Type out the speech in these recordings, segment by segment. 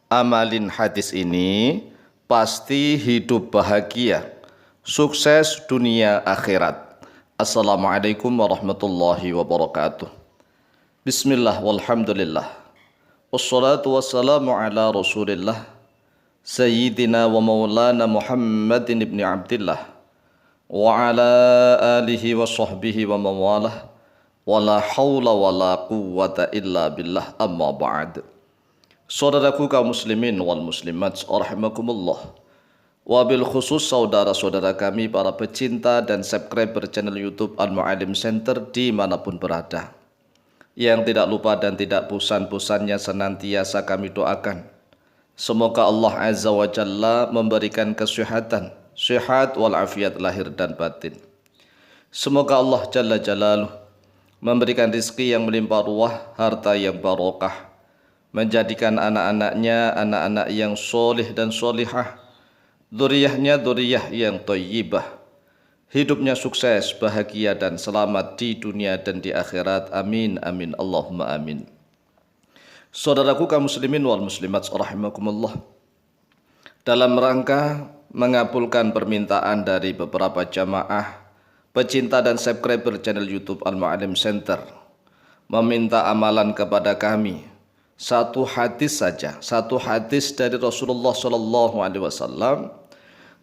amalin hadis ini, pasti hidup bahagia, sukses dunia akhirat. Assalamualaikum warahmatullahi wabarakatuh. Bismillah walhamdulillah. Wassalatu wassalamu ala rasulillah Sayyidina wa maulana Muhammadin ibn Abdillah wa ala alihi wa sahbihi wa mawalah wa la hawla wa la quwwata illa billah, amma ba'd. Saudaraku kaum muslimin wal muslimat rahimakumullah, wabil khusus saudara-saudara kami para pecinta dan subscriber channel YouTube Al-Mu'allim Center dimanapun berada, yang tidak lupa dan tidak bosan-bosannya senantiasa kami doakan, semoga Allah Azza wa Jalla memberikan kesehatan, sehat walafiat lahir dan batin. Semoga Allah Jalla Jalaluh memberikan rizki yang melimpah ruah, harta yang barokah, menjadikan anak-anaknya anak-anak yang solih dan solihah, dzurriyyahnya dzurriyyah yang thayyibah, hidupnya sukses, bahagia dan selamat di dunia dan di akhirat. Amin amin Allahumma amin. Saudaraku kaum muslimin wal muslimat rahimakumullah, dalam rangka mengabulkan permintaan dari beberapa jamaah pecinta dan subscriber channel YouTube Al-Mu'allim Center, meminta amalan kepada kami satu hadis saja, satu hadis dari Rasulullah Sallallahu Alaihi Wasallam,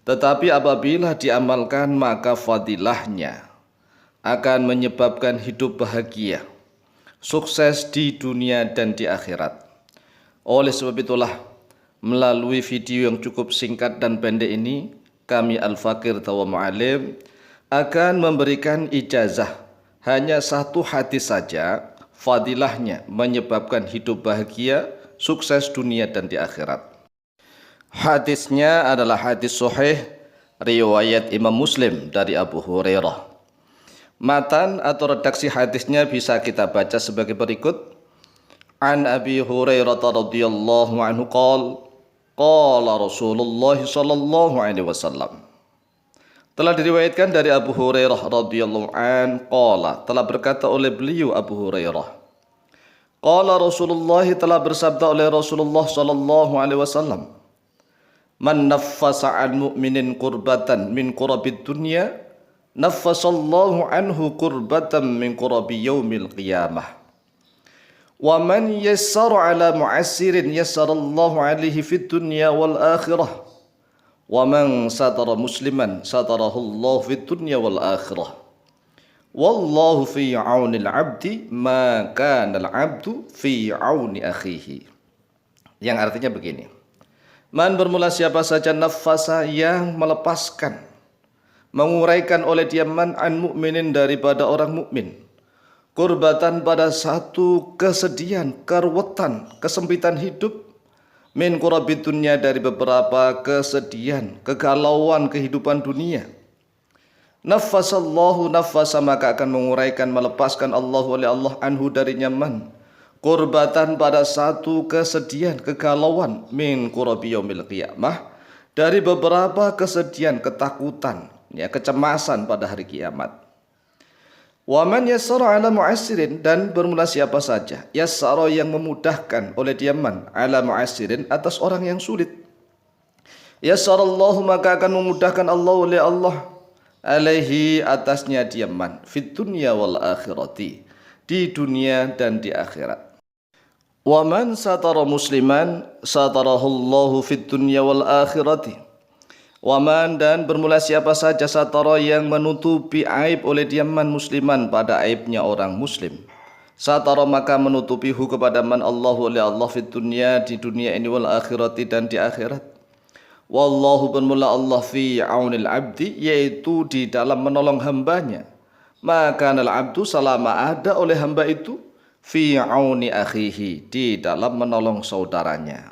tetapi apabila diamalkan maka fadilahnya akan menyebabkan hidup bahagia, sukses di dunia dan di akhirat. Oleh sebab itulah, melalui video yang cukup singkat dan pendek ini, kami Al-Fakir Tawa Mu'allim akan memberikan ijazah hanya satu hadis saja, fadilahnya menyebabkan hidup bahagia, sukses dunia dan di akhirat. Hadisnya adalah hadis sahih riwayat Imam Muslim dari Abu Hurairah. Matan atau redaksi hadisnya bisa kita baca sebagai berikut. An Abi Hurairah radhiyallahu anhu qala Rasulullah sallallahu alaihi wasallam. Telah diriwayatkan dari Abu Hurairah radhiyallahu an qala, telah berkata oleh beliau Abu Hurairah, qala Rasulullah, telah bersabda oleh Rasulullah sallallahu alaihi wasallam, man naffasa an mu'minin qurbatan min qurabid dunya naffasallahu anhu qurbatan min qurabi yaumil qiyamah, wa man yassara ala mu'assirin yassarallahu alaihi fid dunya wal akhirah, wa man satara musliman satarahu Allah fid dunya wal akhirah, wallahu fi aunil abdi ma kana al abdu fi auni akhihi. Yang artinya begini, man bermula siapa saja, nafasa yang melepaskan, menguraikan oleh dia, man an mu'minin daripada orang mukmin, kurbatan pada satu kesedihan, keruwetan, kesempitan hidup, min qurabid dunya dari beberapa kesedihan, kegalauan kehidupan dunia, naffasallahu nafasa maka akan menguraikan, melepaskan Allah oleh Allah anhu dari nyaman, kurbatan pada satu kesedihan, kegalauan, min qurabi yaumil qiyamah dari beberapa kesedihan, ketakutan, ya, kecemasan pada hari kiamat. Wa man yassara ala mu'assirin, dan bermula siapa saja, yassara yang memudahkan oleh dia, man ala mu'assirin atas orang yang sulit, yassarallahu maka akan memudahkan Allah oleh Allah alaihi atasnya dia, man fid dunya wal akhirati, di dunia dan di akhirat. Wa man satara musliman satarahullahu fid dunya wal akhirati, waman dan bermula siapa saja satara yang menutupi aib oleh dia, man musliman pada aibnya orang muslim, satara maka menutupi hu kepada man Allahu oleh Allah fid dunya di dunia ini, wal akhirati dan di akhirat. Wallahu bermula Allah fi aunil abdi, yaitu di dalam menolong hambanya, maka al abdu selama ada oleh hamba itu, fi auni akhihi di dalam menolong saudaranya.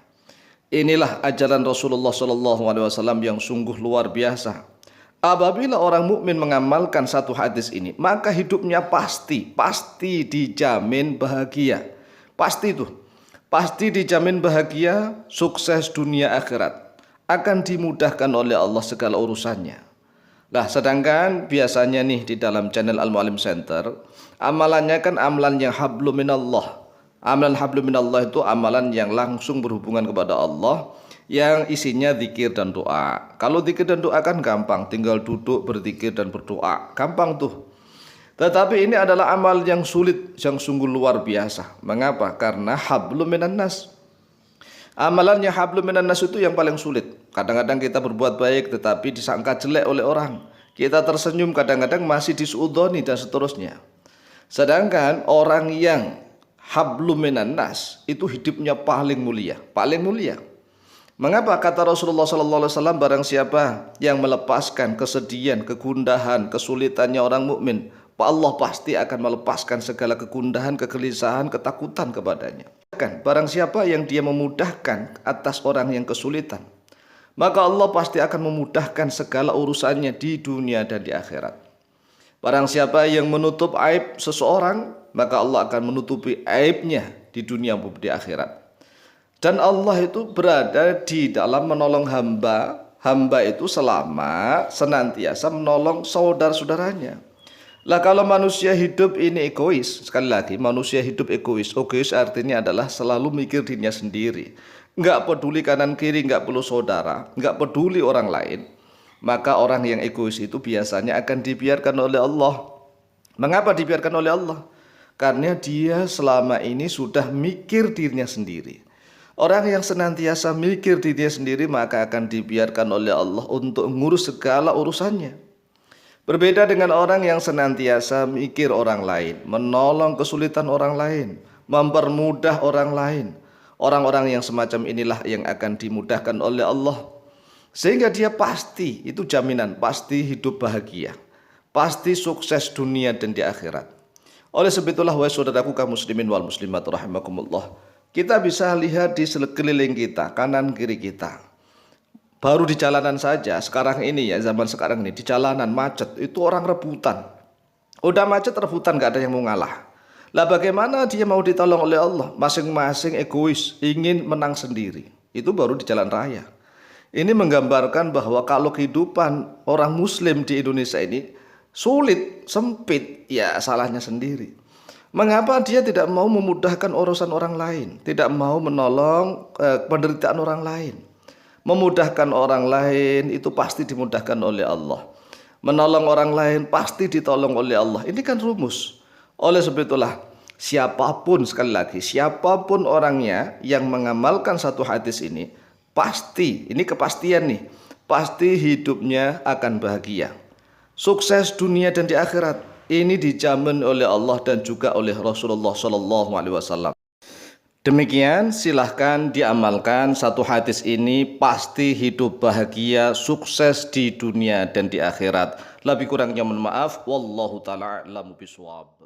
Inilah ajaran Rasulullah sallallahu alaihi wasallam yang sungguh luar biasa. Apabila orang mukmin mengamalkan satu hadis ini, maka hidupnya pasti dijamin bahagia. Pasti dijamin bahagia, sukses dunia akhirat. Akan dimudahkan oleh Allah segala urusannya. Nah, sedangkan biasanya nih di dalam channel Al-Mu'allim Center, amalannya kan amalan yang hablum minallah, Amalan hablum minallah itu amalan yang langsung berhubungan kepada Allah, yang isinya zikir dan doa. Kalau zikir dan doa kan gampang, tinggal duduk berzikir dan berdoa, gampang tuh. Tetapi ini adalah amal yang sulit, yang sungguh luar biasa. Mengapa? Karena hablum minan nas. Amalannya hablum minan nas itu yang paling sulit. Kadang-kadang kita berbuat baik tetapi disangka jelek oleh orang. Kita tersenyum, kadang-kadang masih disuudoni dan seterusnya. Sedangkan orang yang hablum minan nas itu hidupnya paling mulia, paling mulia. Mengapa? Kata Rasulullah SAW, barang siapa yang melepaskan kesedihan, kegundahan, kesulitannya orang mukmin, Allah pasti akan melepaskan segala kegundahan, kegelisahan, ketakutan kepadanya. Barang siapa yang dia memudahkan atas orang yang kesulitan, maka Allah pasti akan memudahkan segala urusannya di dunia dan di akhirat. Barang siapa yang menutup aib seseorang, maka Allah akan menutupi aibnya di dunia maupun di akhirat. Dan Allah itu berada di dalam menolong hamba. Hamba itu selama senantiasa menolong saudara-saudaranya. Lah kalau manusia hidup ini egois, sekali lagi manusia hidup egois. Egois artinya adalah selalu mikir dirinya sendiri, nggak peduli kanan kiri, nggak perlu saudara, nggak peduli orang lain. Maka orang yang egois itu biasanya akan dibiarkan oleh Allah. Mengapa dibiarkan oleh Allah? Karena dia selama ini sudah mikir dirinya sendiri. Orang yang senantiasa mikir dirinya sendiri maka akan dibiarkan oleh Allah untuk mengurus segala urusannya. Berbeda dengan orang yang senantiasa mikir orang lain, menolong kesulitan orang lain, mempermudah orang lain. Orang-orang yang semacam inilah yang akan dimudahkan oleh Allah. Sehingga dia pasti, itu jaminan, pasti hidup bahagia, pasti sukses dunia dan di akhirat. Oleh sebab itulah wahai saudaraku kaum muslimin wal muslimat rahimakumullah, kita bisa lihat di sekeliling kita, kanan kiri kita. Baru di jalanan saja, sekarang ini ya, zaman sekarang ini, di jalanan macet, itu orang rebutan. Udah macet rebutan, gak ada yang mau ngalah. Lah bagaimana dia mau ditolong oleh Allah? Masing-masing egois, ingin menang sendiri. Itu baru di jalan raya. Ini menggambarkan bahwa kalau kehidupan orang muslim di Indonesia ini sulit, sempit, ya salahnya sendiri. Mengapa dia tidak mau memudahkan urusan orang lain, tidak mau menolong penderitaan orang lain? Memudahkan orang lain itu pasti dimudahkan oleh Allah. Menolong orang lain pasti ditolong oleh Allah. Ini kan rumus. Oleh sebab itulah siapapun, sekali lagi, siapapun orangnya yang mengamalkan satu hadis ini, pasti, ini kepastian nih, pasti hidupnya akan bahagia, sukses dunia dan di akhirat. Ini dijamin oleh Allah dan juga oleh Rasulullah SAW. Demikian, silahkan diamalkan satu hadis ini, pasti hidup bahagia, sukses di dunia dan di akhirat. Lebih kurangnya mohon maaf. Wallahu ta'ala a'lamu bishawab.